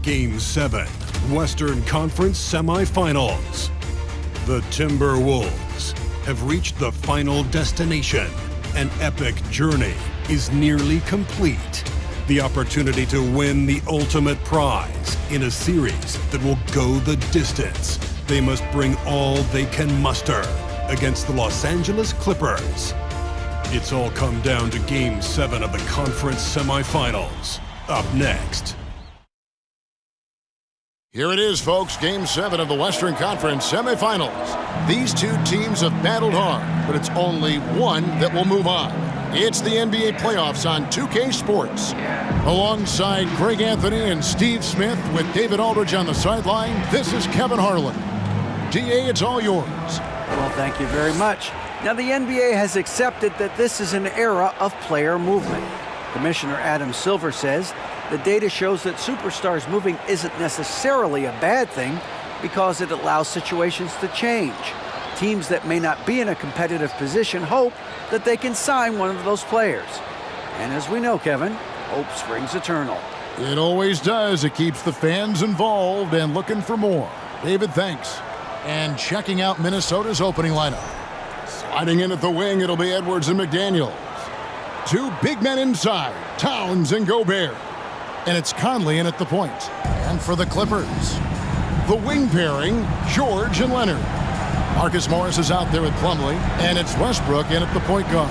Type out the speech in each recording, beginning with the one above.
Game 7, Western Conference Semifinals. The Timberwolves have reached the final destination. An epic journey is nearly complete. The opportunity to win the ultimate prize in a series that will go the distance. They must bring all they can muster against the Los Angeles Clippers. It's all come down to Game 7 of the conference semifinals. Up next. Here it is, folks, Game 7 of the Western Conference semifinals. These two teams have battled hard, but it's only one that will move on. It's the NBA playoffs on 2K Sports. Alongside Greg Anthony and Steve Smith with David Aldridge on the sideline, this is Kevin Harlan. DA, it's all yours. Well, thank you very much. Now, the NBA has accepted that this is an era of player movement. Commissioner Adam Silver says the data shows that superstars moving isn't necessarily a bad thing because it allows situations to change. Teams that may not be in a competitive position hope that they can sign one of those players. And as we know, Kevin, hope springs eternal. It always does. It keeps the fans involved and looking for more. David, thanks. And checking out Minnesota's opening lineup. Sliding in at the wing, it'll be Edwards and McDaniels. Two big men inside, Towns and Gobert. And it's Conley in at the point. And for the Clippers, the wing pairing, George and Leonard. Marcus Morris is out there with Plumlee, and it's Westbrook in at the point guard.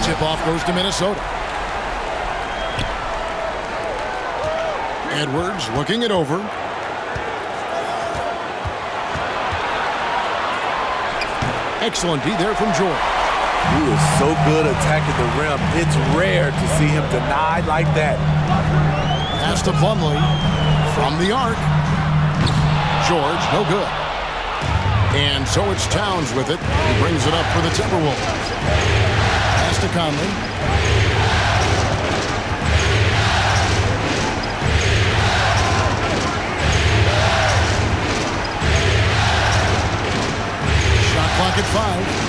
Tip-off goes to Minnesota. Edwards looking it over. Excellent D there from George. He is so good attacking the rim. It's rare to see him denied like that. Pass to Plumlee from the arc. George, no good. And so it's Towns with it. He brings it up for the Timberwolves. Pass to Conley. Shot clock at 5.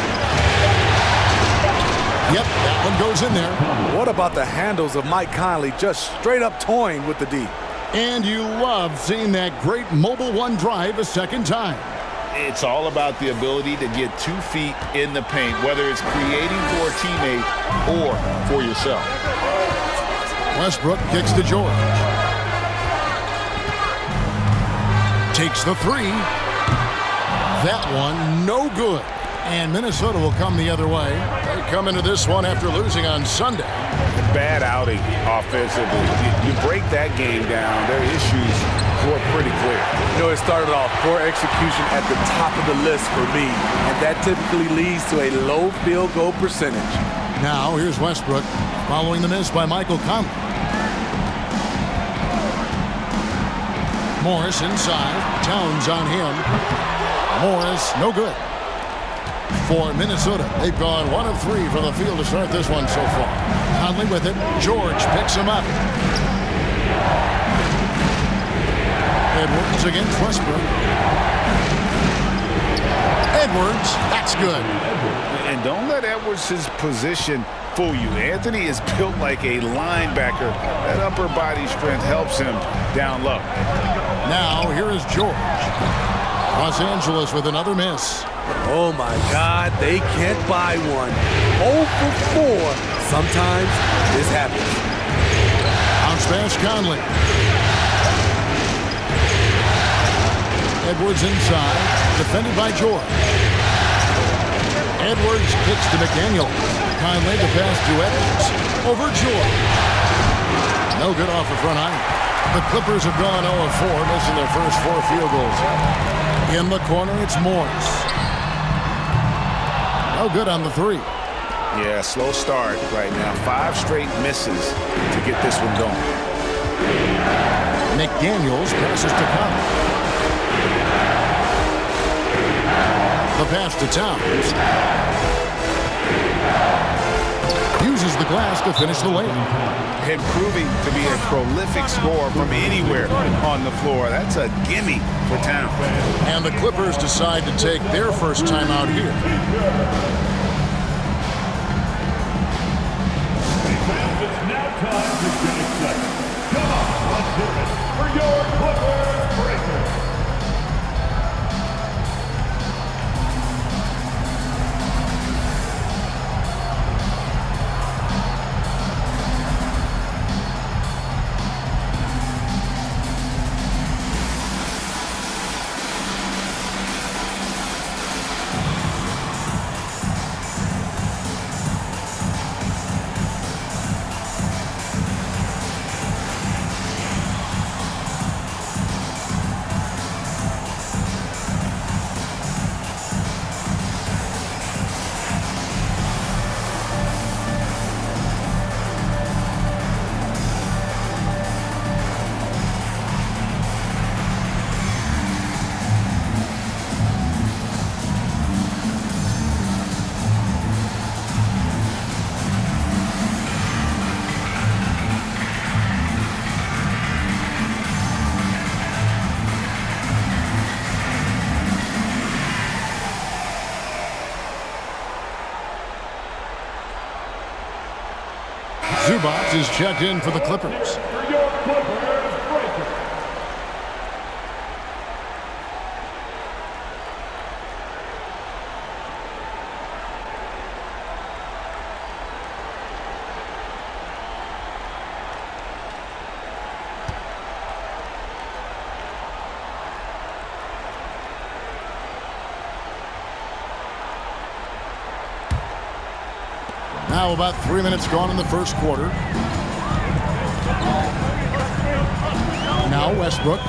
Yep, that one goes in there. What about the handles of Mike Conley just straight up toying with the D? And you love seeing that great mobile one drive a second time. It's all about the ability to get 2 feet in the paint, whether it's creating for a teammate or for yourself. Westbrook kicks to George. Takes the 3. That one no good. And Minnesota will come the other way. They come into this one after losing on Sunday. Bad outing offensively. You break that game down, their issues were pretty clear. You know, it started off poor execution at the top of the list for me, and that typically leads to a low field goal percentage. Now, here's Westbrook following the miss by Michael Conley. Morris inside. Towns on him. Morris, no good. For Minnesota, they've gone 1 of 3 from the field to start this one so far. Conley with it. George picks him up. Edwards against Westbrook. Edwards, that's good. And don't let Edwards' position fool you. Anthony is built like a linebacker. That upper body strength helps him down low. Now, here is George. Los Angeles with another miss. Oh, my God, they can't buy one. 0 for 4. Sometimes this happens. Bounce pass, Conley. Edwards inside, defended by George. Edwards kicks to McDaniels. Conley the pass to Edwards. Over George. No good off the front iron. The Clippers have gone 0 of 4, missing their first 4 field goals. In the corner, it's Morris. No good on the 3. Yeah, slow start right now. 5 straight misses to get this one going. McDaniels passes to Conley. The pass to Towns. Uses the glass to finish the layup. And proving to be a prolific scorer from anywhere on the floor. That's a gimme for Towns. And the Clippers decide to take their first time out here. Zubac is checked in for the Clippers. Now about 3 minutes gone in the first quarter. Now Westbrook.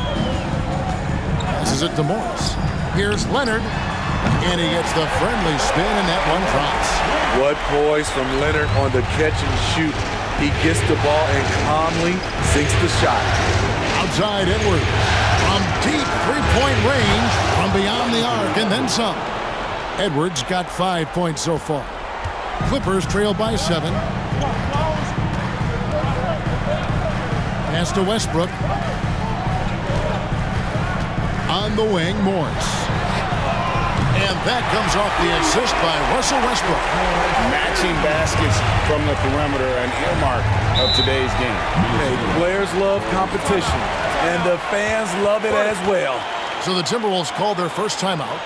Passes it to Morris. Here's Leonard. And he gets the friendly spin, and that one drops. What poise from Leonard on the catch and shoot. He gets the ball and calmly sinks the shot. Outside Edwards. From deep three-point range, from beyond the arc, and then some. Edwards got 5 points so far. Clippers trail by 7. Pass to Westbrook. On the wing, Morris. And that comes off the assist by Russell Westbrook. Matching baskets from the perimeter, an earmark of today's game. Hey, players love competition, and the fans love it as well. So the Timberwolves called their first timeout.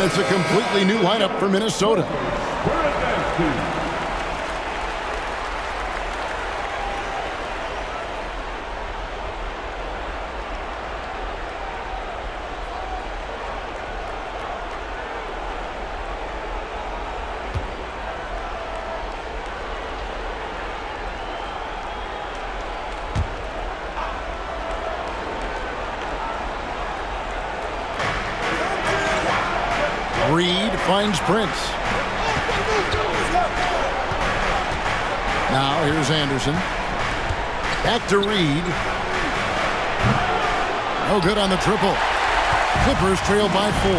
It's a completely new lineup for Minnesota. Reed finds Prince. Now here's Anderson. Back to Reed. No good on the triple. Clippers trail by 4.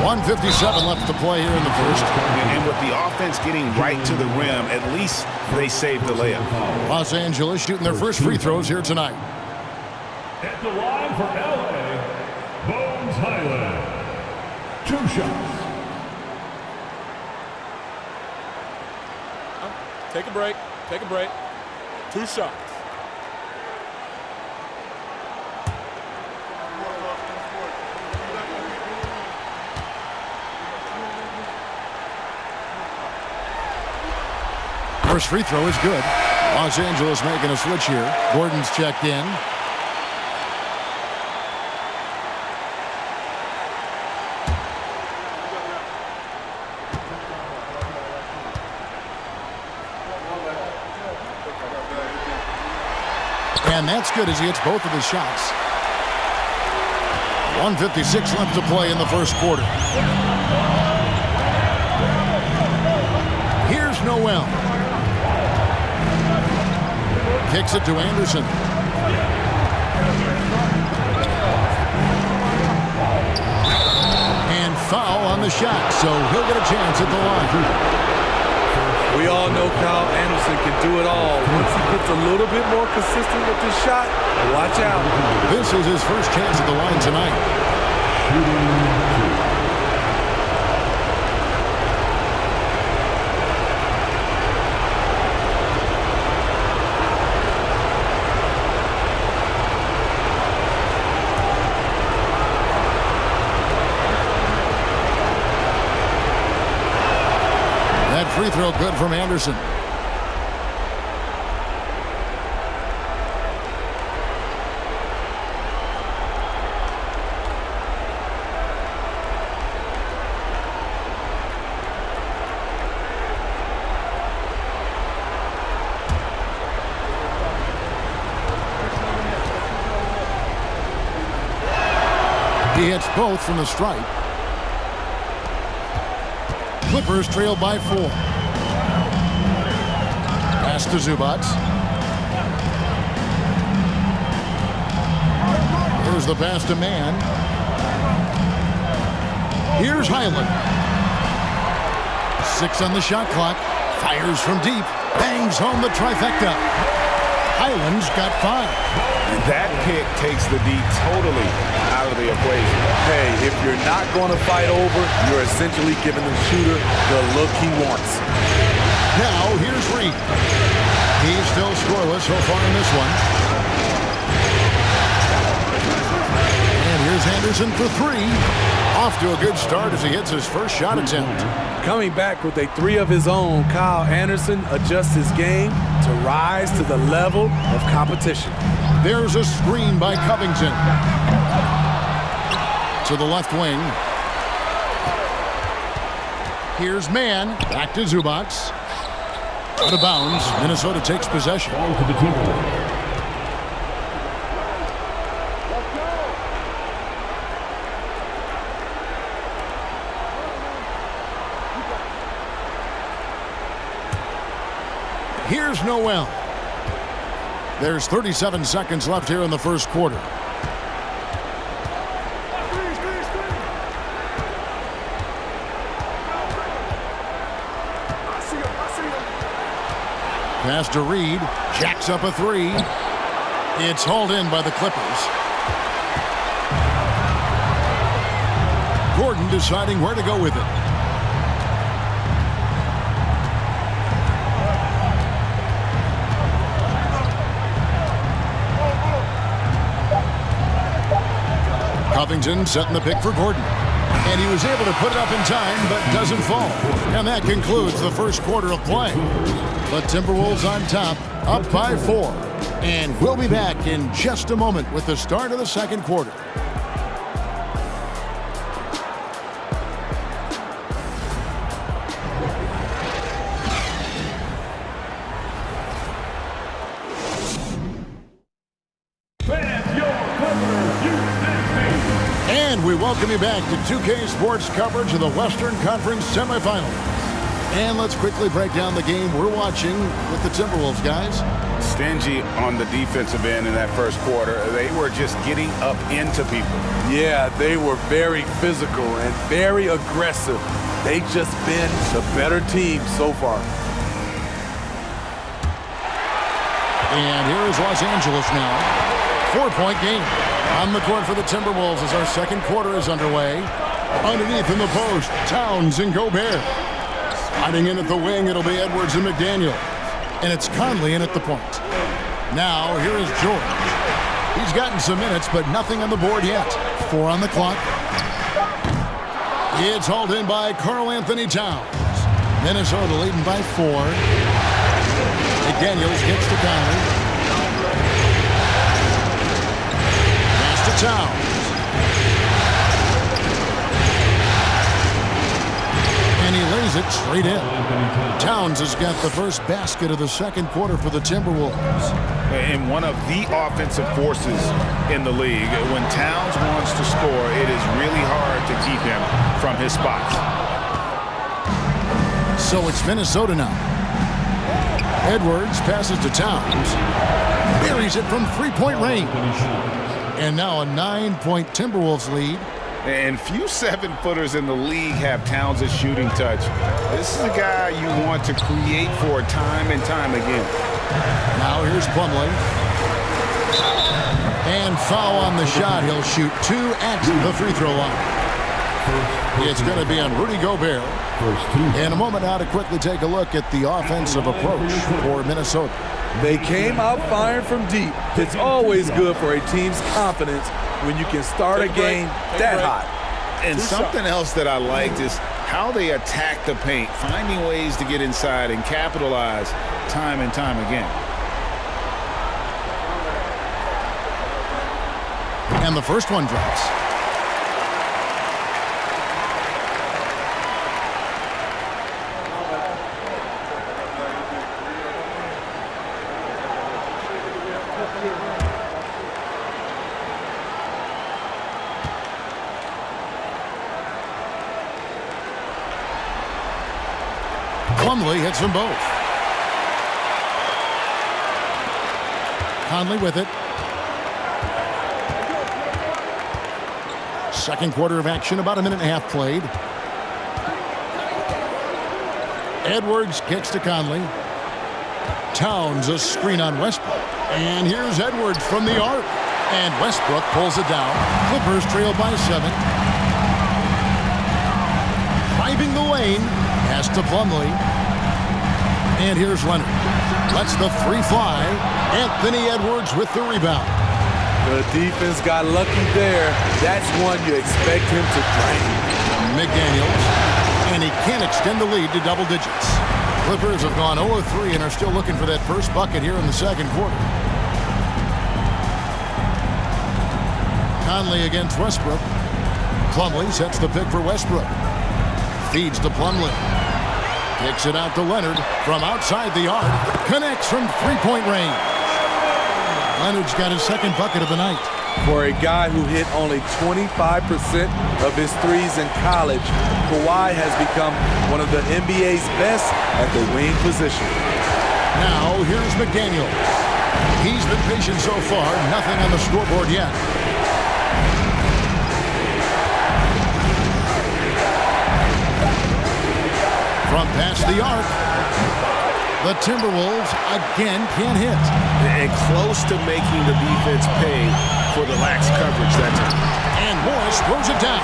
1:57 left to play here in the first. And with the offense getting right to the rim, at least they saved the layup. Los Angeles shooting their first free throws here tonight. At the line for LA, Bones Highland. 2 shots. Take a break. Take a break. 2 shots. First free throw is good. Los Angeles making a switch here. Gordon's checked in. And that's good as he hits both of his shots. 1:56 left to play in the first quarter. Here's Noel. Kicks it to Anderson. And foul on the shot, so he'll get a chance at the line. We all know Kyle Anderson can do it all once he gets a little bit more consistent with this shot, watch out. This is his first chance at the line tonight. That free throw good from Anderson. He hits both from the stripe. Clippers trail by 4. Pass to Zubac. Here's the pass to Mann. Here's Highland. 6 on the shot clock. Fires from deep. Bangs home the trifecta. Highland's got 5. And that pick takes the D totally out of the equation. Hey, if you're not going to fight over, you're essentially giving the shooter the look he wants. Now, here's Reed. He's still scoreless so far in this one. And here's Anderson for 3. Off to a good start as he hits his first shot attempt. Coming back with a 3 of his own, Kyle Anderson adjusts his game to rise to the level of competition. There's a screen by Covington. To the left wing. Here's Mann. Back to Zubac. Out of bounds. Minnesota takes possession. Ball to the Timberwolves. Here's Noel. There's 37 seconds left here in the first quarter. Pass to Reed. Jacks up a 3. It's hauled in by the Clippers. Gordon deciding where to go with it. Covington setting the pick for Gordon. And he was able to put it up in time, but doesn't fall. And that concludes the first quarter of play. The Timberwolves on top, up by 4. And we'll be back in just a moment with the start of the second quarter. And we welcome you back to 2K Sports coverage of the Western Conference semifinals. And let's quickly break down the game we're watching with the Timberwolves, guys. Stingy on the defensive end in that first quarter. They were just getting up into people. Yeah, they were very physical and very aggressive. They've just been the better team so far. And here is Los Angeles now. 4-point game. On the court for the Timberwolves as our second quarter is underway. Underneath in the post, Towns and Gobert. Sliding in at the wing, it'll be Edwards and McDaniel. And it's Conley in at the point. Now, here is George. He's gotten some minutes, but nothing on the board yet. 4 on the clock. It's hauled in by Karl Anthony Towns. Minnesota leading by 4. McDaniels gets to Conley. Pass to Towns. And he lays it straight in. Towns has got the first basket of the second quarter for the Timberwolves. And one of the offensive forces in the league. When Towns wants to score, it is really hard to keep him from his spots. So it's Minnesota now. Edwards passes to Towns. Buries it from three-point range. And now a 9-point Timberwolves lead. And few 7-footers in the league have Towns' shooting touch. This is a guy you want to create for time and time again. Now Now here's Plumlee. And foul on the shot. He'll shoot 2 at the free throw line. It's going to be on Rudy Gobert. In a moment now to quickly take a look at the offensive approach for Minnesota. They came out firing from deep. It's always good for a team's confidence when you can start a game that hot. And something else that I liked is how they attack the paint, finding ways to get inside and capitalize time and time again. And the first one drops. Plumlee hits them both. Conley with it. Second quarter of action, about a minute and a half played. Edwards kicks to Conley. Towns a screen on Westbrook. And here's Edwards from the arc. And Westbrook pulls it down. Clippers trail by 7. Driving the lane. Pass to Plumlee. And here's Leonard. Lets the three fly. Anthony Edwards with the rebound. The defense got lucky there. That's one you expect him to drain. McDaniels. And he can't extend the lead to double digits. Clippers have gone 0-3 and are still looking for that first bucket here in the second quarter. Conley against Westbrook. Plumlee sets the pick for Westbrook. Feeds to Plumlee. Kicks it out to Leonard from outside the arc. Connects from three-point range. Leonard's got his second bucket of the night. For a guy who hit only 25% of his threes in college, Kawhi has become one of the NBA's best at the wing position. Now here's McDaniels. He's been patient so far. Nothing on the scoreboard yet. From past the arc, the Timberwolves again can't hit. And close to making the defense pay for the lax coverage that time. And Morris throws it down.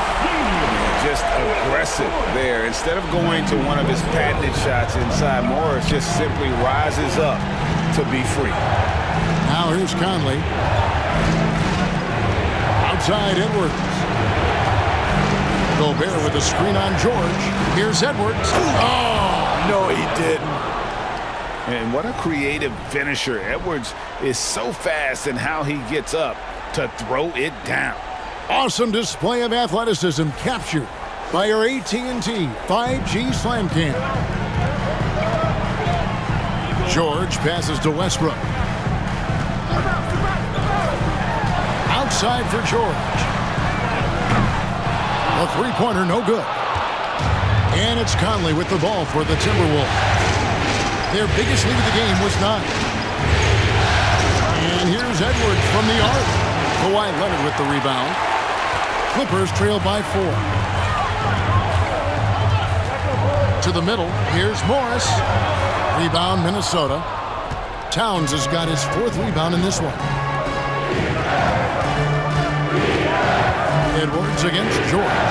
Just aggressive there. Instead of going to one of his patented shots inside, Morris just simply rises up to be free. Now here's Conley. Outside Edwards. Gobert with a screen on George. Here's Edwards. Oh, no, he didn't. And what a creative finisher. Edwards is so fast in how he gets up to throw it down. Awesome display of athleticism captured by our AT&T 5G Slam Cam. George passes to Westbrook. Outside for George. The three-pointer no good. And it's Conley with the ball for the Timberwolves. Their biggest lead of the game was 9. And here's Edwards from the arc. Kawhi Leonard with the rebound. Clippers trail by 4. To the middle, here's Morris. Rebound, Minnesota. Towns has got his 4th rebound in this one. Edwards against George.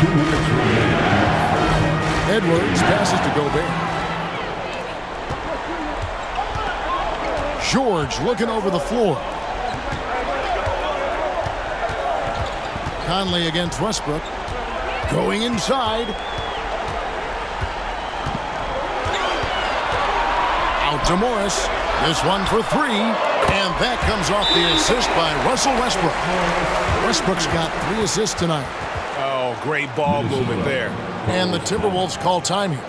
2 minutes remaining. Edwards passes to Gobert. George looking over the floor. Conley against Westbrook. Going inside. Out to Morris. This one for 3. And that comes off the assist by Russell Westbrook. Westbrook's got 3 assists tonight. Oh, great ball movement there. And the Timberwolves call time here.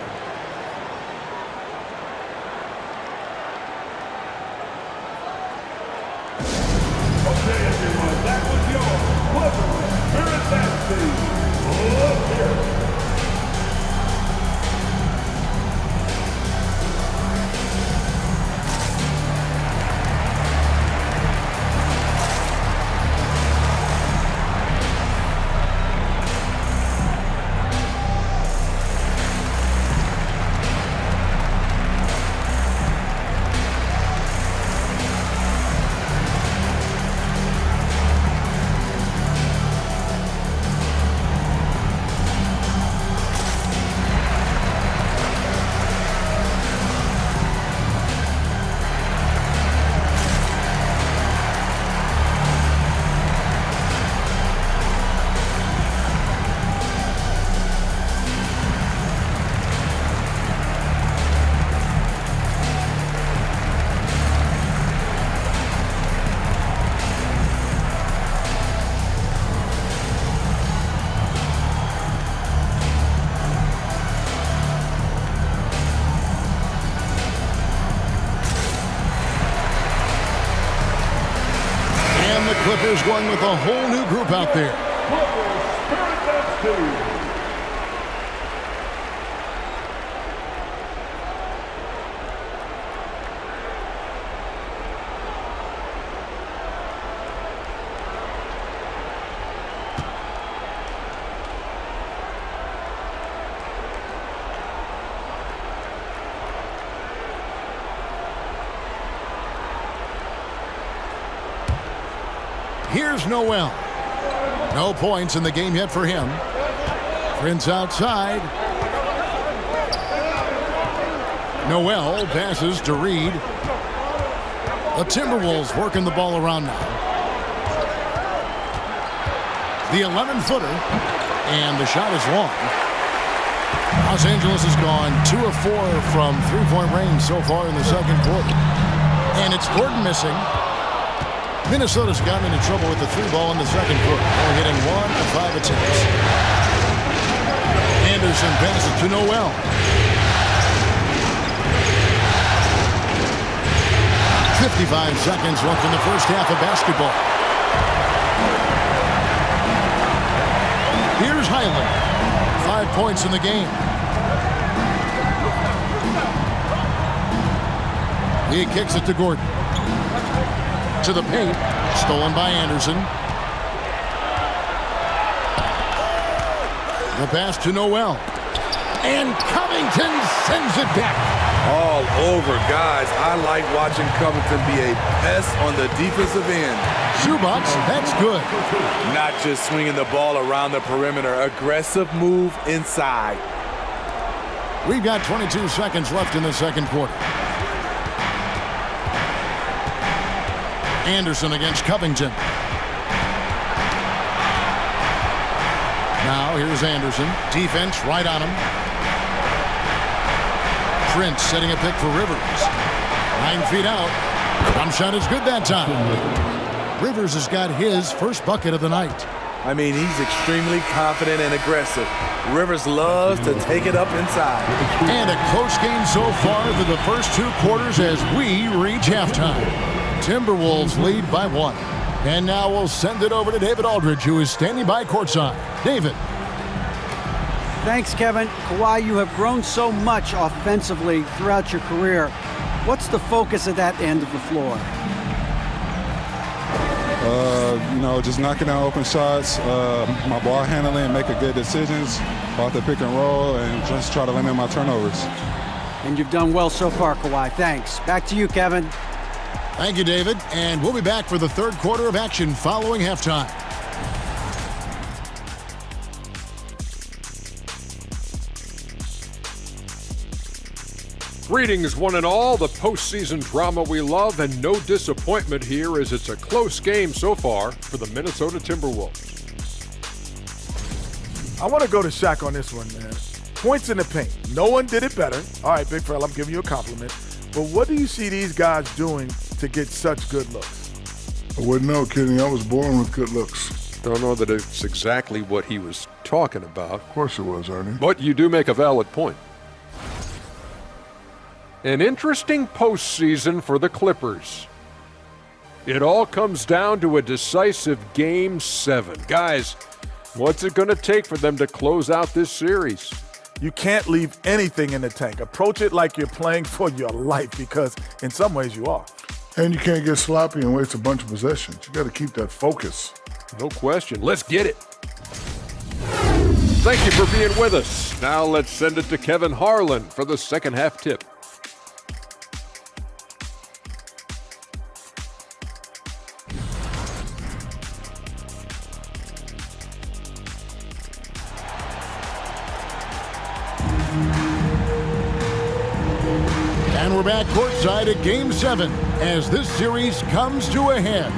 Okay, everyone, that was your Clippers Spirit Dynasty. Let's hear it. Clippers going with a whole new group out there. Here's Noel. No points in the game yet for him. Prince outside. Noel passes to Reed. The Timberwolves working the ball around now. The 11-footer. And the shot is long. Los Angeles has gone 2 of 4 from three-point range so far in the second quarter. And it's Gordon missing. Minnesota's gotten into trouble with the 3-ball in the second quarter, only hitting 1 of 5 attempts. Anderson passes to Noel. "55 seconds left in the first half of basketball. Here's Highland. 5 points in the game. He kicks it to Gordon. To the paint, stolen by Anderson. The pass to Noel. And Covington sends it back. All over, guys. I like watching Covington be a pest on the defensive end. Zubac, that's good. Not just swinging the ball around the perimeter. Aggressive move inside. We've got 22 seconds left in the second quarter. Anderson against Covington. Now here's Anderson. Defense right on him. Prince setting a pick for Rivers. 9 feet out. Jump shot is good that time. Rivers has got his first bucket of the night. I mean, he's extremely confident and aggressive. Rivers loves to take it up inside. And a close game so far through the first 2 quarters as we reach halftime. Timberwolves lead by 1. And now we'll send it over to David Aldridge, who is standing by courtside. David. Thanks, Kevin. Kawhi, you have grown so much offensively throughout your career. What's the focus at that end of the floor? Just knocking down open shots, my ball handling, making good decisions off the pick and roll, and just try to limit my turnovers. And you've done well so far, Kawhi. Thanks. Back to you, Kevin. Thank you, David. And we'll be back for the third quarter of action following halftime. Greetings, one and all. The postseason drama we love, and no disappointment here as it's a close game so far for the Minnesota Timberwolves. I want to go to Shaq on this one, man. Points in the paint. No one did it better. All right, big fella, I'm giving you a compliment. But what do you see these guys doing to get such good looks? I wouldn't know, Kenny. I was born with good looks. Don't know that it's exactly what he was talking about. Of course it was, Ernie. But you do make a valid point. An interesting postseason for the Clippers. It all comes down to a decisive Game 7. Guys, what's it going to take for them to close out this series? You can't leave anything in the tank. Approach it like you're playing for your life, because in some ways you are. And you can't get sloppy and waste a bunch of possessions. You got to keep that focus. No question. Let's get it. Thank you for being with us. Now let's send it to Kevin Harlan for the second half tip. And we're back courtside at Game 7 as this series comes to a head.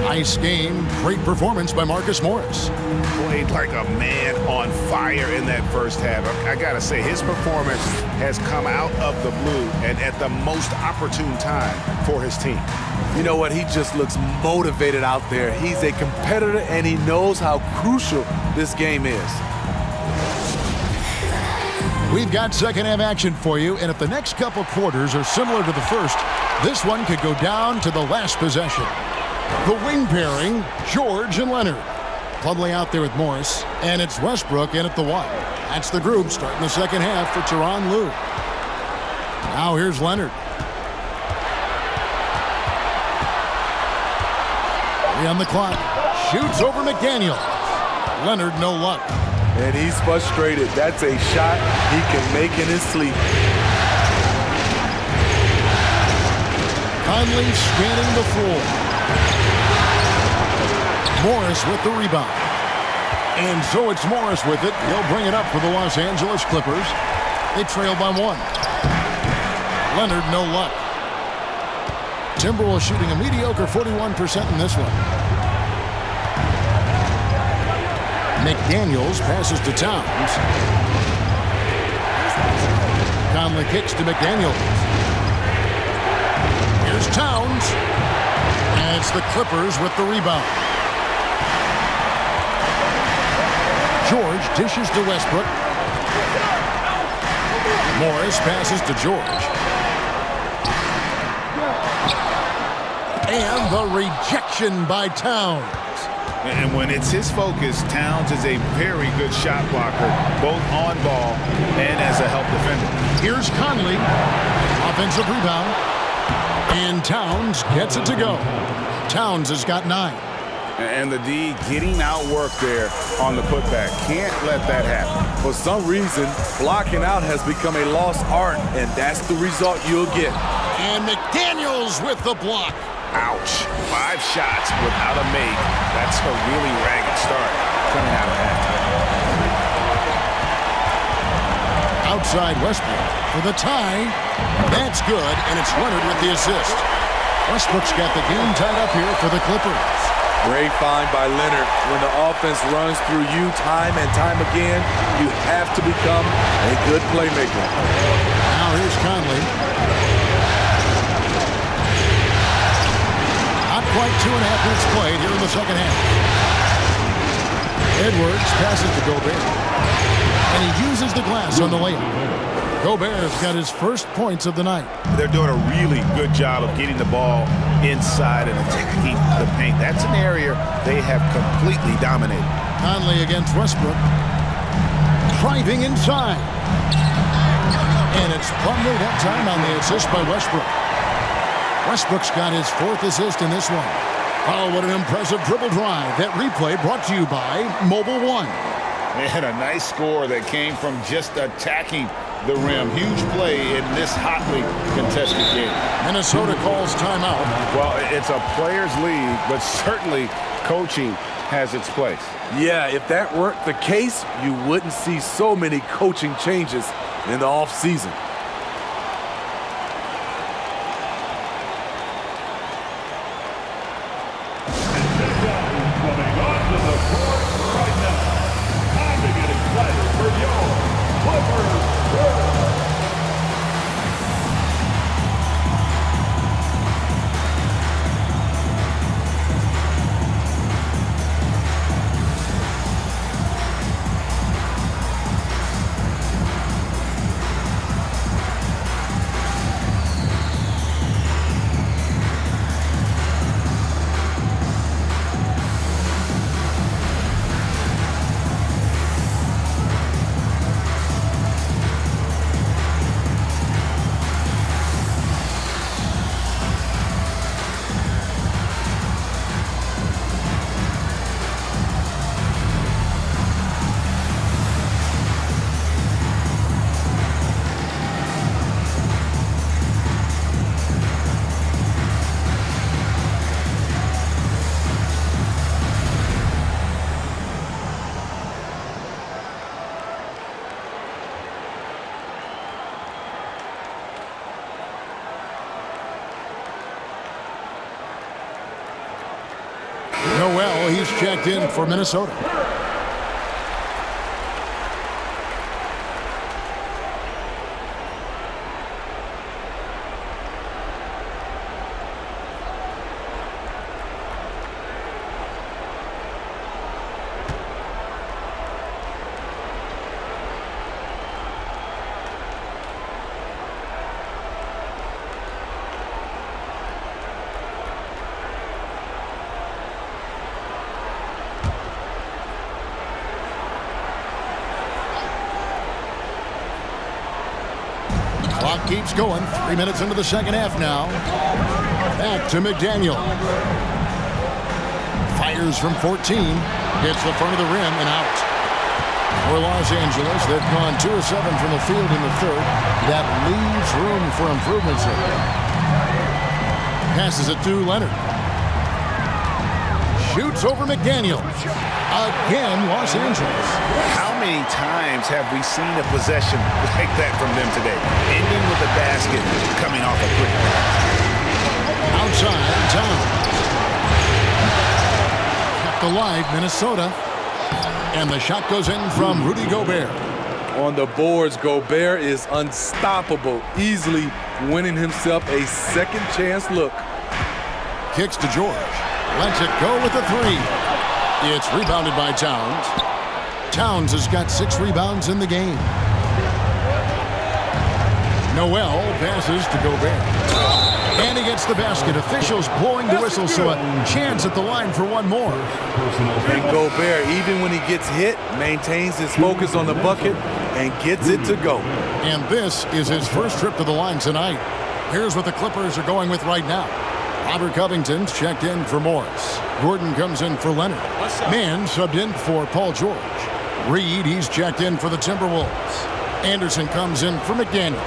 Nice game, great performance by Marcus Morris. Played like a man on fire in that first half. I gotta say, his performance has come out of the blue and at the most opportune time for his team. You know what? He just looks motivated out there. He's a competitor, and he knows how crucial this game is. We've got second half action for you, and if the next couple quarters are similar to the first, this one could go down to the last possession. The wing pairing, George and Leonard. Plumlee out there with Morris, and it's Westbrook in at the 1. That's the group starting the second half for Tyronn Lue. Now here's Leonard. 3 on the clock. Shoots over McDaniel. Leonard, no luck. And he's frustrated. That's a shot he can make in his sleep. Conley scanning the floor. Morris with the rebound. And so it's Morris with it. He'll bring it up for the Los Angeles Clippers. They trail by 1. Leonard, no luck. Timberwolves shooting a mediocre 41% in this one. McDaniels passes to Towns. Conley kicks to McDaniels. Here's Towns. And it's the Clippers with the rebound. George dishes to Westbrook. Morris passes to George. And the rejection by Towns. And when it's his focus, Towns is a very good shot blocker, both on ball and as a help defender. Here's Conley. Offensive rebound. And Towns gets it to go. Towns has got 9. And the D getting outworked there on the putback. Can't let that happen. For some reason, blocking out has become a lost art, and that's the result you'll get. And McDaniels with the block. Ouch. 5 shots without a make. That's a really ragged start coming out of halftime. Outside Westbrook for the tie. That's good, and it's Leonard with the assist. Westbrook's got the game tied up here for the Clippers. Great find by Leonard. When the offense runs through you time and time again, you have to become a good playmaker. Now here's Conley. Not quite 2.5 minutes played here in the second half. Edwards passes to Gobert. And he uses the glass on the layup. Gobert's got his first points of the night. They're doing a really good job of getting the ball inside and attacking the paint. That's an area they have completely dominated. Conley against Westbrook. Driving inside. And it's Plumlee that time on the assist by Westbrook. Westbrook's got his 4th assist in this one. Oh, what an impressive dribble drive. That replay brought to you by Mobile One. And a nice score that came from just attacking the rim. Huge play in this hotly contested game. Minnesota calls timeout. Well, it's a players' league, but certainly coaching has its place. Yeah, if that weren't the case, you wouldn't see so many coaching changes in the offseason. Coming onto the court right now. Time to get excited for your Clippers. Noel, he's checked in for Minnesota. Clock keeps going. 3 minutes into the second half now. Back to McDaniel. Fires from 14. Hits the front of the rim and out. For Los Angeles, they've gone 2 of 7 from the field in the third. That leaves room for improvements here. Passes it to Leonard. Shoots over McDaniel. Again, Los Angeles. How many times have we seen a possession like that from them today? Ending with a basket coming off a quick pass. Outside, Towns. Kept alive, Minnesota. And the shot goes in from Rudy Gobert. On the boards, Gobert is unstoppable, easily winning himself a second chance look. Kicks to George. Lets it go with a three. It's rebounded by Towns. Towns has got 6 rebounds in the game. Noel passes to Gobert. And he gets the basket. Officials blowing the whistle, so a chance at the line for one more. And Gobert, even when he gets hit, maintains his focus on the bucket and gets it to go. And this is his first trip to the line tonight. Here's what the Clippers are going with right now. Robert Covington's checked in for Morris. Gordon comes in for Leonard. Mann subbed in for Paul George. Reed, he's checked in for the Timberwolves. Anderson comes in for McDaniels.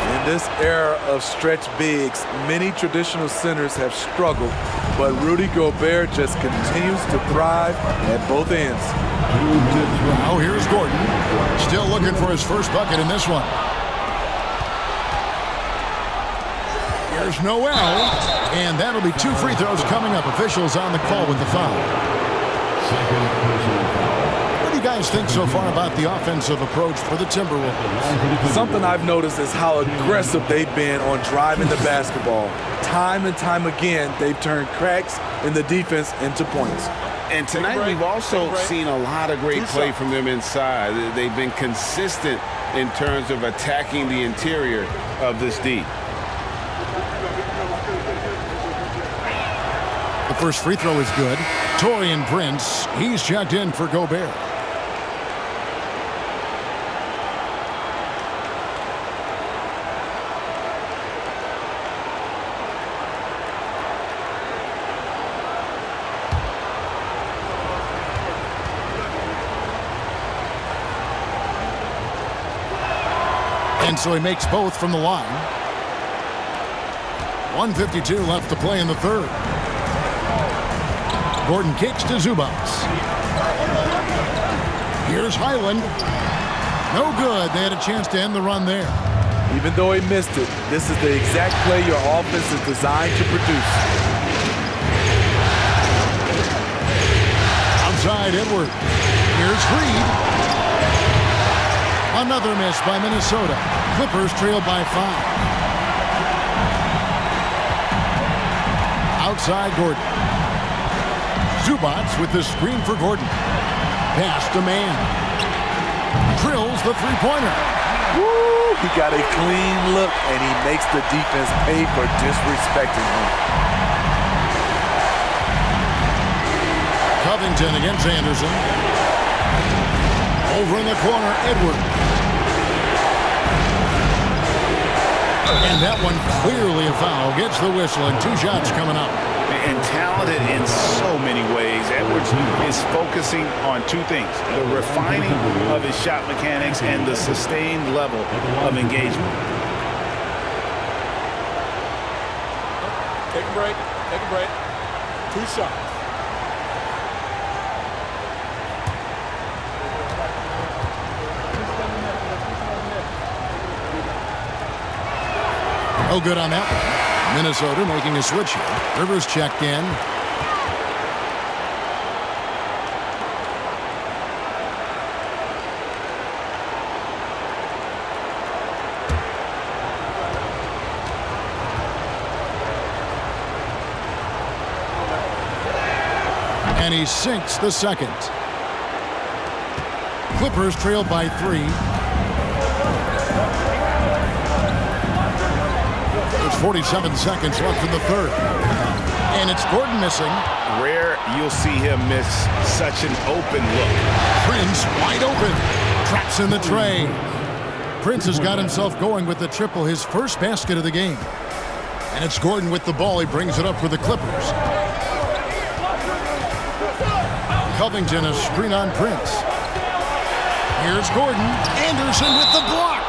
In this era of stretch bigs, many traditional centers have struggled, but Rudy Gobert just continues to thrive at both ends. Now here's Gordon. Still looking for his first bucket in this one. Here's Noel. And that'll be 2 free throws coming up. Officials on the call with the foul. What do you guys think so far about the offensive approach for the Timberwolves? Something I've noticed is how aggressive they've been on driving the basketball. Time and time again, they've turned cracks in the defense into points. And tonight we've also seen a lot of great play from them inside. They've been consistent in terms of attacking the interior of this D. The first free throw is good. Taurean Prince, he's checked in for Gobert. And so he makes both from the line. 1:52 left to play in the third. Gordon kicks to Zubats. Here's Highland. No good. They had a chance to end the run there. Even though he missed it, this is the exact play your offense is designed to produce. Outside Edward. Here's Reed. Another miss by Minnesota. Clippers trail by 5. Outside Gordon. Zubats with the screen for Gordon. Pass to Mann. Drills the three-pointer. Woo! He got a clean look, and he makes the defense pay for disrespecting him. Covington against Anderson. Over in the corner, Edward. And that one clearly a foul. Gets the whistle, and 2 shots coming up. And talented in so many ways. Edwards is focusing on 2 things: the refining of his shot mechanics and the sustained level of engagement. Take a break. Take a break. 2 shots. No good on that one. Minnesota making a switch here. Rivers checked in. And he sinks the second. Clippers trail by 3. There's 47 seconds left in the third. And it's Gordon missing. Rare you'll see him miss such an open look. Prince wide open. Traps in the tray. Prince has got himself going with the triple, his first basket of the game. And it's Gordon with the ball. He brings it up for the Clippers. Covington, a screen on Prince. Here's Gordon. Anderson with the block.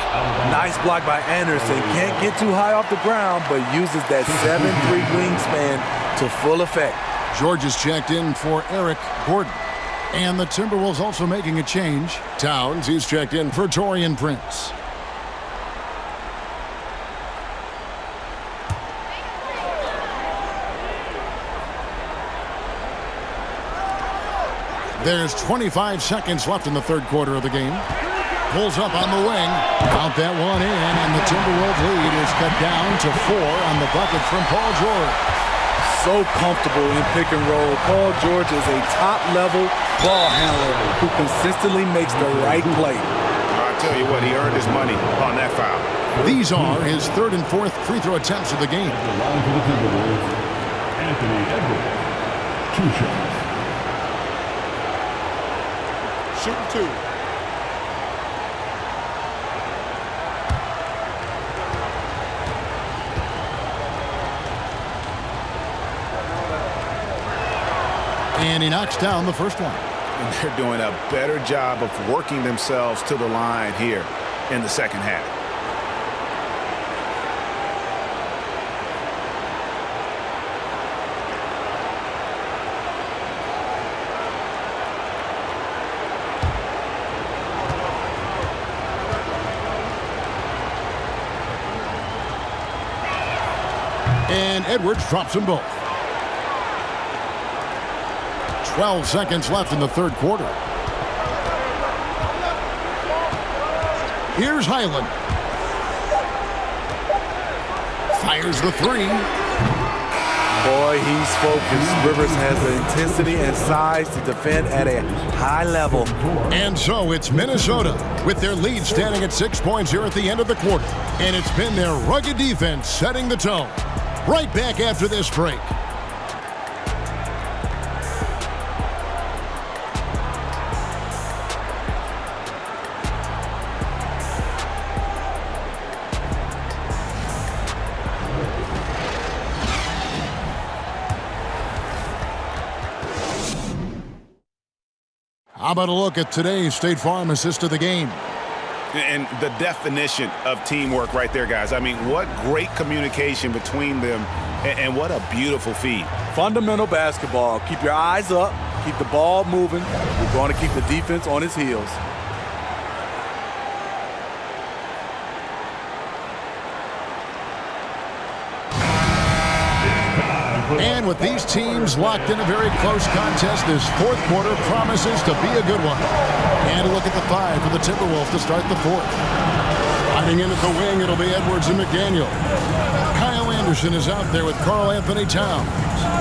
Nice block by Anderson. Can't get too high off the ground, but uses that 7'3" wingspan to full effect. George is checked in for Eric Gordon. And the Timberwolves also making a change. Towns, he's checked in for Taurean Prince. There's 25 seconds left in the third quarter of the game. Pulls up on the wing. Count that one in, and the Timberwolves lead is cut down to 4 on the bucket from Paul George. So comfortable in pick and roll. Paul George is a top-level ball handler who consistently makes the right play. I'll tell you what, he earned his money on that foul. These are his third and fourth free throw attempts of the game. Anthony Edwards, 2 shots. Shooting 2. And he knocks down the first one. And they're doing a better job of working themselves to the line here in the second half. And Edwards drops them both. 12 seconds left in the third quarter. Here's Highland. Fires the 3. Boy, he's focused. Rivers has the intensity and size to defend at a high level. And so it's Minnesota with their lead standing at 6 points here at the end of the quarter. And it's been their rugged defense setting the tone. Right back after this break. How about a look at today's State Farm assist of the game? And the definition of teamwork right there, guys. I mean, what great communication between them, and what a beautiful feed. Fundamental basketball. Keep your eyes up. Keep the ball moving. We're going to keep the defense on its heels. And with these teams locked in a very close contest, this fourth quarter promises to be a good one. And a look at the 5 for the Timberwolves to start the fourth. Hiding in at the wing, it'll be Edwards and McDaniel. Kyle Anderson is out there with Karl Anthony Towns.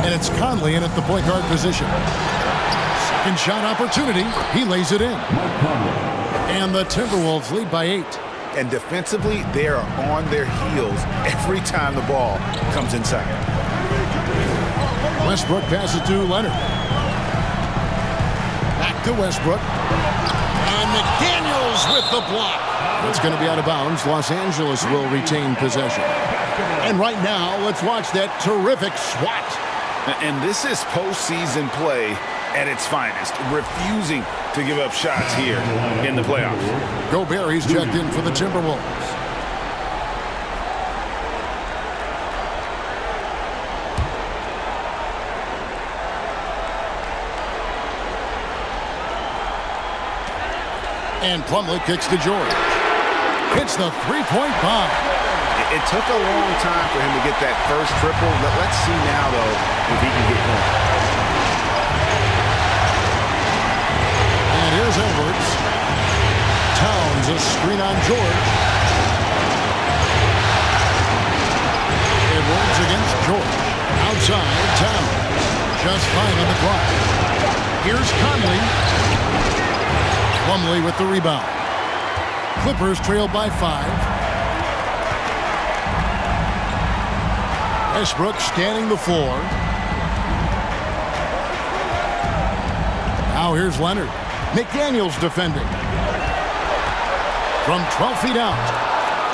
And it's Conley in at the point guard position. Second shot opportunity. He lays it in. And the Timberwolves lead by 8. And defensively, they are on their heels every time the ball comes inside. Westbrook passes to Leonard. Back to Westbrook. And McDaniels with the block. It's going to be out of bounds. Los Angeles will retain possession. And right now, let's watch that terrific swat. And this is postseason play at its finest, refusing to give up shots here in the playoffs. Gobert, he's checked in for the Timberwolves. And Plumlee kicks to George. Hits the three-point bomb. It took a long time for him to get that first triple. Let's see now, though, if he can get going. And here's Edwards. Towns, a screen on George. Edwards against George. Outside, Towns. Just 5 on the clock. Here's Conley. Plumlee with the rebound. Clippers trail by 5. Westbrook scanning the floor. Now here's Leonard. McDaniels defending. From 12 feet out.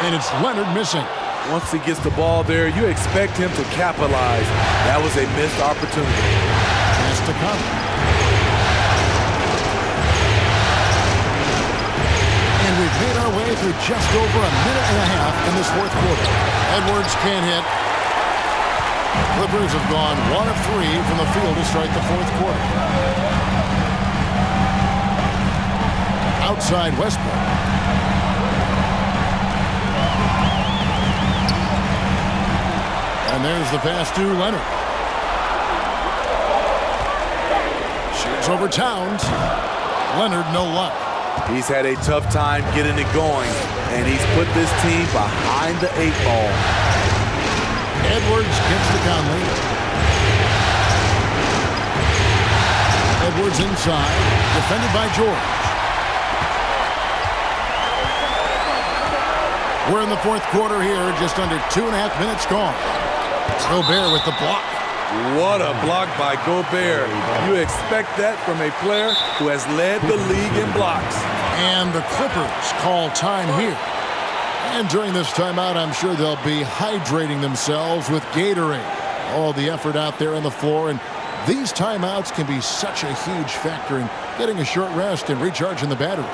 And it's Leonard missing. Once he gets the ball there, you expect him to capitalize. That was a missed opportunity. Chance to come. And we've made our way through just over a minute and a half in this fourth quarter. Edwards can't hit. Clippers have gone 1 of 3 from the field to start the fourth quarter. Outside Westbrook. And there's the pass to Leonard. Shoots over Towns. Leonard, no luck. He's had a tough time getting it going, and he's put this team behind the 8 ball. Edwards gets to Conley. Edwards inside, defended by George. We're in the fourth quarter here, just under 2.5 minutes gone. Gobert with the block. What a block by Gobert. You expect that from a player who has led the league in blocks. And the Clippers call time here. And during this timeout, I'm sure they'll be hydrating themselves with Gatorade. All the effort out there on the floor. And these timeouts can be such a huge factor in getting a short rest and recharging the battery.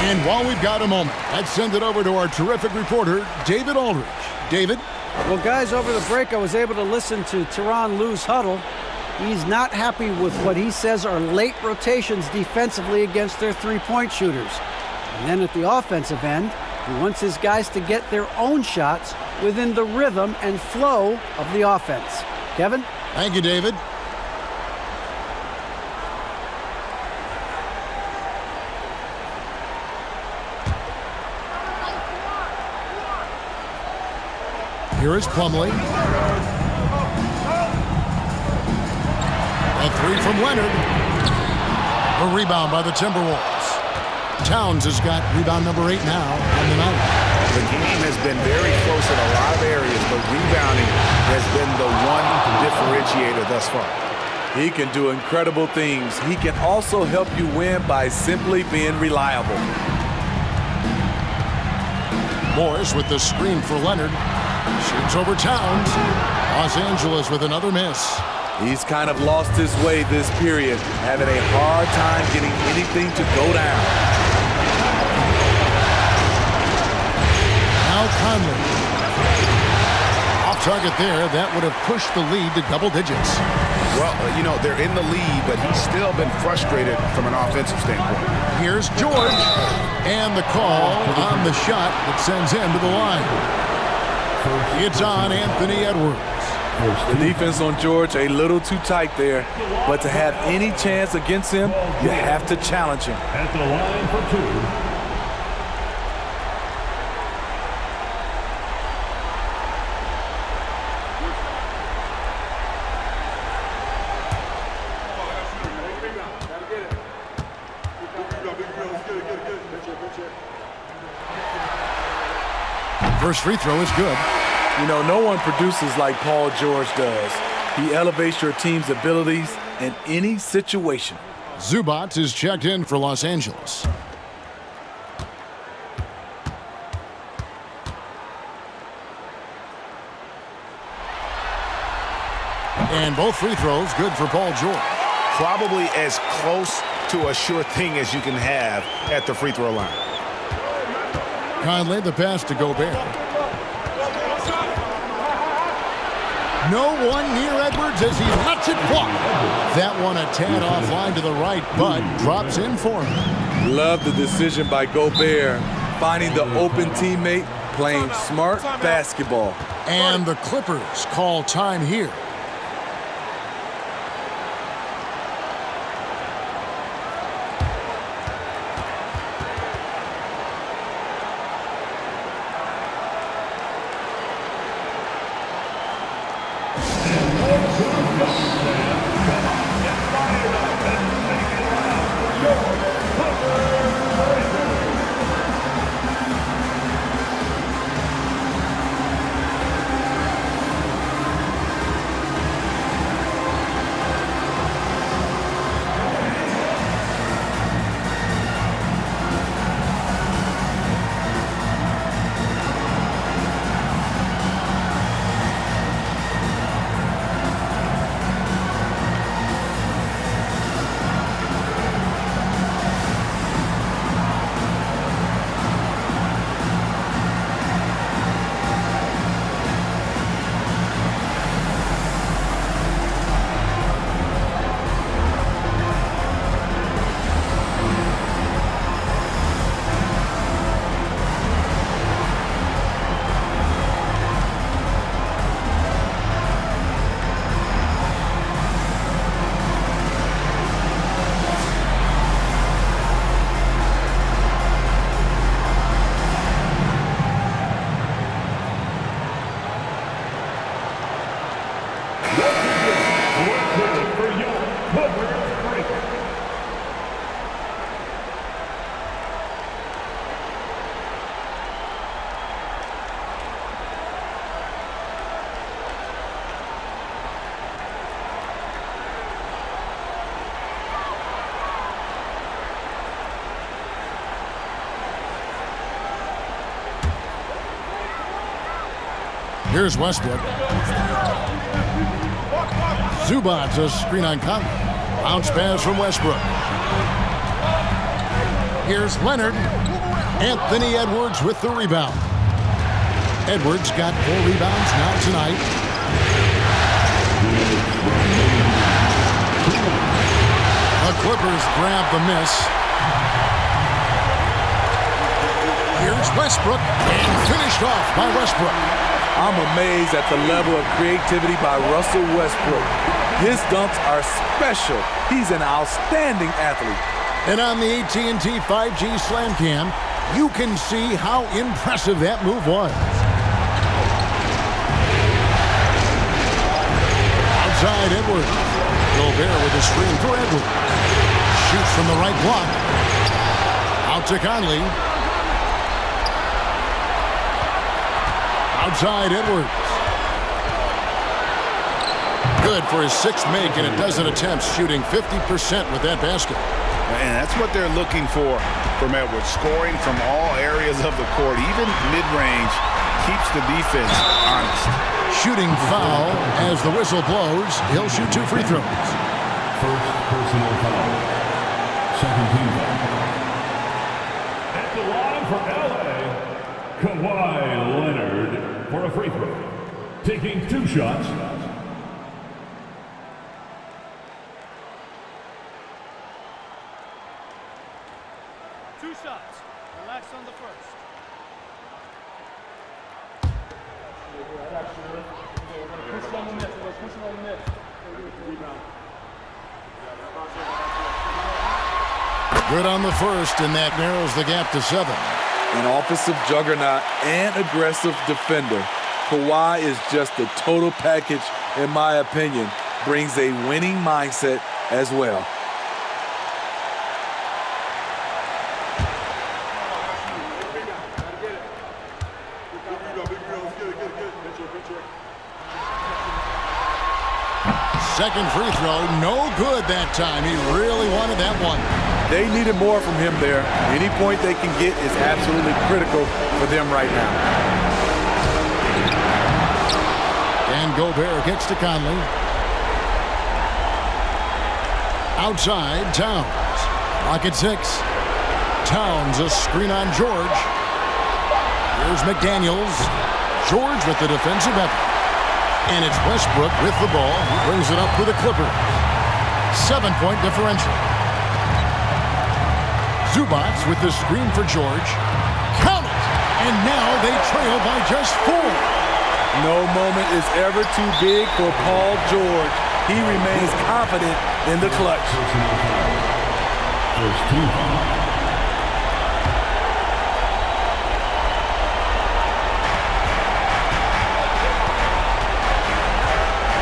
And while we've got a moment, let's send it over to our terrific reporter, David Aldridge. David? Well, guys, over the break, I was able to listen to Tyronn Lue's huddle. He's not happy with what he says are late rotations defensively against their three-point shooters. And then at the offensive end, he wants his guys to get their own shots within the rhythm and flow of the offense. Kevin? Thank you, David. Here is Plumlee. A three from Leonard. A rebound by the Timberwolves. Towns has got rebound number 8 now on the night. The game has been very close in a lot of areas, but rebounding has been the one differentiator thus far. He can do incredible things. He can also help you win by simply being reliable. Morris with the screen for Leonard. Shoots over Towns. Los Angeles with another miss. He's kind of lost his way this period, having a hard time getting anything to go down. Now Conley. Off target there. That would have pushed the lead to double digits. Well, you know, they're in the lead, but he's still been frustrated from an offensive standpoint. Here's George. And the call on the shot that sends him to the line. It's on Anthony Edwards. The defense on George a little too tight there, but to have any chance against him, you have to challenge him. At the line for two. First free throw is good. You know, no one produces like Paul George does. He elevates your team's abilities in any situation. Zubac is checked in for Los Angeles. And both free throws good for Paul George. Probably as close to a sure thing as you can have at the free throw line. Conley, the pass to Gobert. No one near Edwards as he lets it fly. That one a tad offline to the right, but drops in for him. Love the decision by Gobert, finding the open teammate, playing smart basketball. And the Clippers call time here. Here's Westbrook. Zubac, a screen on Conley. Bounce pass from Westbrook. Here's Leonard. Anthony Edwards with the rebound. Edwards got 4 rebounds now tonight. The Clippers grab the miss. Here's Westbrook, and finished off by Westbrook. I'm amazed at the level of creativity by Russell Westbrook. His dunks are special. He's an outstanding athlete. And on the AT&T 5G Slam Cam, you can see how impressive that move was. Outside Edwards. Gobert with a screen for Edwards. Shoots from the right block. Out to Conley. Outside Edwards. Good for his 6th make and a dozen attempts, shooting 50% with that basket. And that's what they're looking for from Edwards, scoring from all areas of the court, even mid-range, keeps the defense honest. Shooting foul as the whistle blows. He'll shoot 2 free throws. First personal foul. Second team foul. At the line for LA, Kawhi Leonard for a free throw. Taking 2 shots. Relax on the first. Good on the first, and that narrows the gap to 7. An offensive juggernaut and aggressive defender. Kawhi is just the total package, in my opinion. Brings a winning mindset as well. Second free throw, no good that time. He really wanted that one. They needed more from him there. Any point they can get is absolutely critical for them right now. And Gobert gets to Conley. Outside, Towns. Clock at 6. Towns, a screen on George. Here's McDaniels. George with the defensive effort. And it's Westbrook with the ball. He brings it up for the Clippers. 7-point differential. Zubac with the screen for George. Count it! And now they trail by just 4. No moment is ever too big for Paul George. He remains confident in the clutch. First team.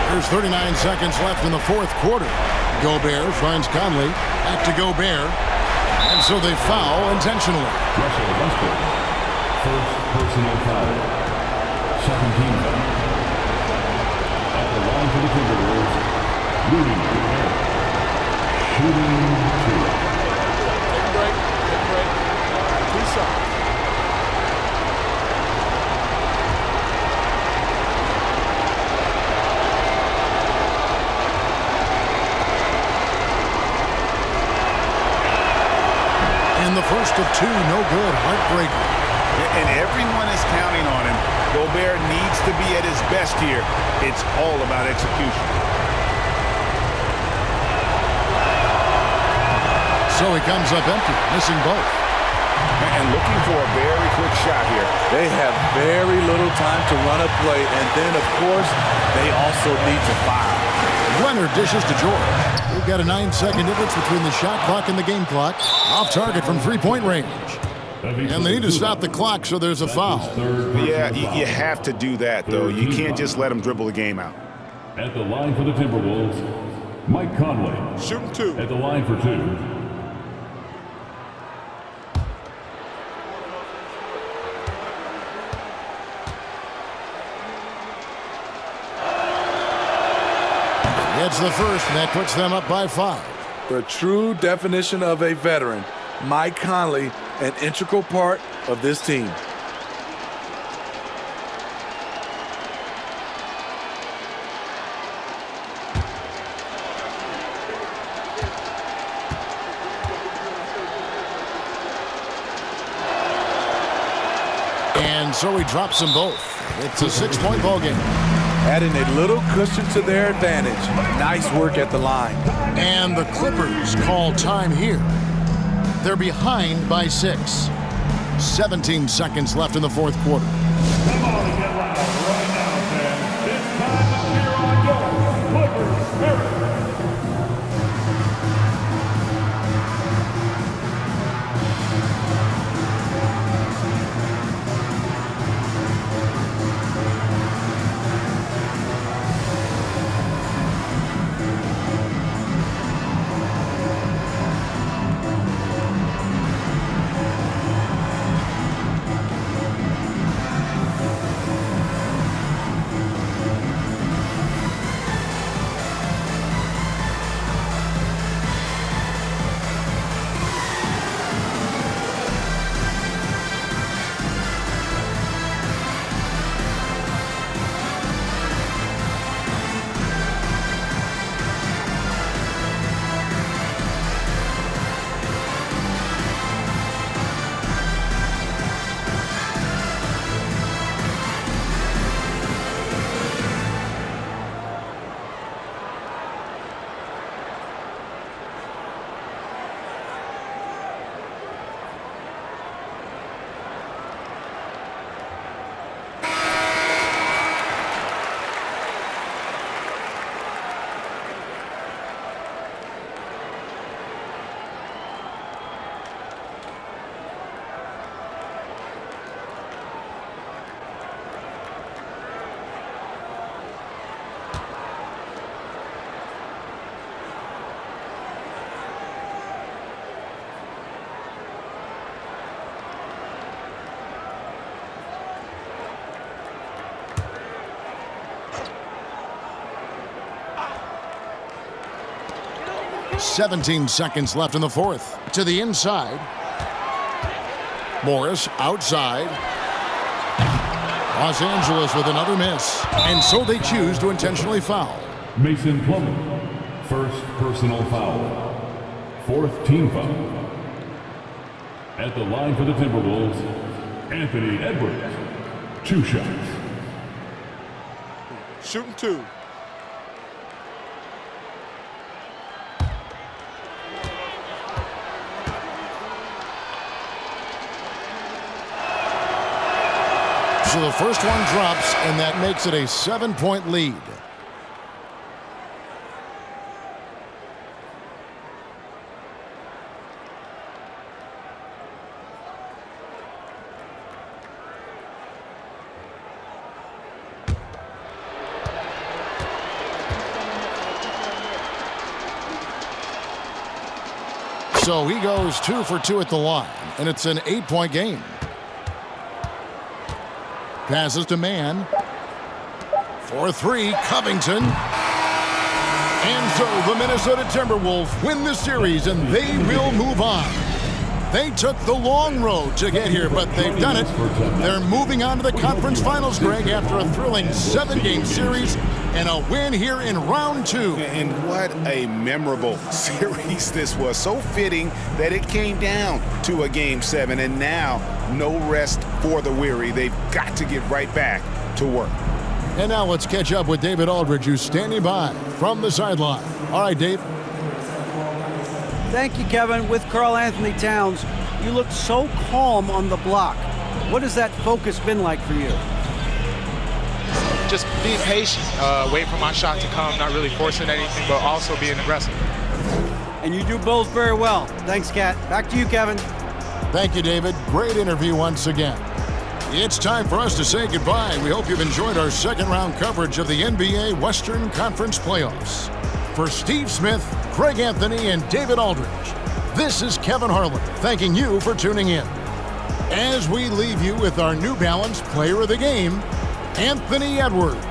There's 39 seconds left in the fourth quarter. Gobert finds Conley. Back to Gobert. And so they foul intentionally. Russell Westbrook. First personal foul. Second team foul. At the line for the Timberwolves, Rudy Gobert. Shooting 2. Take a break. Take a break. 2 shots. In the first of 2, no good. Heartbreaker. And everyone is counting on him. Gobert needs to be at his best here. It's all about execution. So he comes up empty, missing both. And looking for a very quick shot here. They have very little time to run a play, and then, of course, they also need to fire. Leonard dishes to George. We've got a 9-second difference between the shot clock and the game clock. Off target from three-point range. And they need to stop the clock, so there's a foul. Yeah, you have to do that, though. You can't just let them dribble the game out. At the line for the Timberwolves, Mike Conley. Shooting 2. At the line for 2. It's the first, and that puts them up by 5. The true definition of a veteran, Mike Conley, an integral part of this team. And so he drops them both. It's a 6-point ball game. Adding a little cushion to their advantage. Nice work at the line. And the Clippers call time here. They're behind by 6. 17 seconds left in the fourth quarter. Come on and get loud right now, fans. It's time to cheer on your Clippers spirit. 17 seconds left in the fourth. To the inside. Morris outside. Los Angeles with another miss. And so they choose to intentionally foul. Mason Plumlee, first personal foul. Fourth team foul. At the line for the Timberwolves, Anthony Edwards. 2 shots. Shooting 2. So the first one drops, and that makes it a 7-point lead. So he goes 2 for 2 at the line, and it's an 8-point game. Passes to Mann. For 3, Covington. And so the Minnesota Timberwolves win the series, and they will move on. They took the long road to get here, but they've done it. They're moving on to the conference finals, Greg, after a thrilling 7-game series and a win here in round 2. And what a memorable series this was. So fitting that it came down to a Game 7, and now no rest for the weary. They've got to get right back to work. And now let's catch up with David Aldridge, who's standing by from the sideline. All right, Dave. Thank you, Kevin. With Karl Anthony Towns, you looked so calm on the block. What has that focus been like for you? Just being patient, wait for my shot to come, not really forcing anything, but also being aggressive. And you do both very well. Thanks, Kat. Back to you, Kevin. Thank you, David. Great interview once again. It's time for us to say goodbye. We hope you've enjoyed our second-round coverage of the NBA Western Conference Playoffs. For Steve Smith, Craig Anthony, and David Aldridge, this is Kevin Harlan thanking you for tuning in. As we leave you with our New Balance Player of the Game, Anthony Edwards.